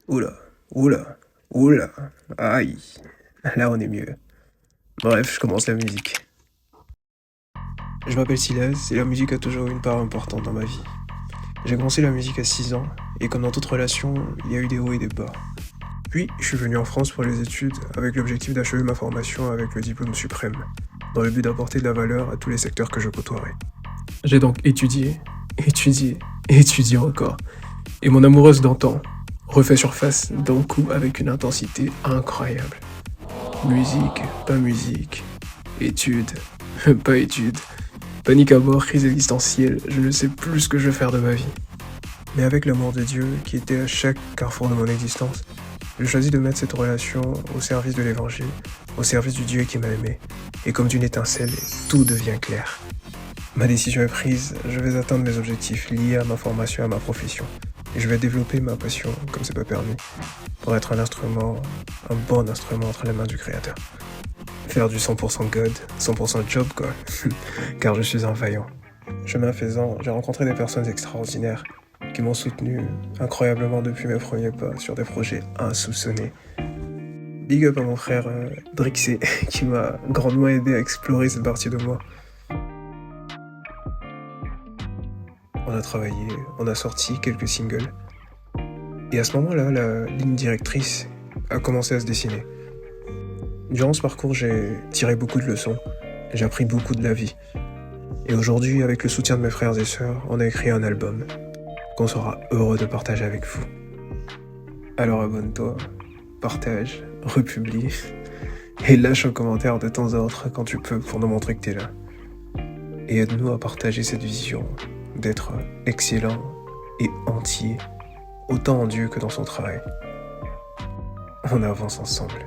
Oula, oula, oula, aïe. Là, on est mieux. Bref, je commence la musique. Je m'appelle Silas et la musique a toujours eu une part importante dans ma vie. J'ai commencé la musique à 6 ans et comme dans toute relation, il y a eu des hauts et des bas. Puis, je suis venu en France pour les études avec l'objectif d'achever ma formation avec le diplôme suprême, dans le but d'apporter de la valeur à tous les secteurs que je côtoierai. J'ai donc étudié, étudié encore. Et mon amoureuse d'antan refait surface d'un coup avec une intensité incroyable. Musique, études, pas études. Panique à bord, crise existentielle, je ne sais plus ce que je vais faire de ma vie. Mais avec l'amour de Dieu qui était à chaque carrefour de mon existence, je choisis de mettre cette relation au service de l'évangile, au service du Dieu qui m'a aimé. Et comme d'une étincelle, tout devient clair. Ma décision est prise, je vais atteindre mes objectifs liés à ma formation et à ma profession. Et je vais développer ma passion, comme c'est pas permis, pour être un bon instrument entre les mains du Créateur. Faire du 100% God, 100% job quoi, car je suis un vaillant. Chemin faisant, j'ai rencontré des personnes extraordinaires qui m'ont soutenu incroyablement depuis mes premiers pas sur des projets insoupçonnés. Big up à mon frère Drixé qui m'a grandement aidé à explorer cette partie de moi. On a travaillé, on a sorti quelques singles. Et à ce moment-là, la ligne directrice a commencé à se dessiner. Durant ce parcours, j'ai tiré beaucoup de leçons, j'ai appris beaucoup de la vie. Et aujourd'hui, avec le soutien de mes frères et sœurs, on a écrit un album qu'on sera heureux de partager avec vous. Alors abonne-toi, partage, republie, et lâche un commentaire de temps à autre quand tu peux pour nous montrer que t'es là. Et aide-nous à partager cette vision d'être excellent et entier, autant en Dieu que dans son travail. On avance ensemble.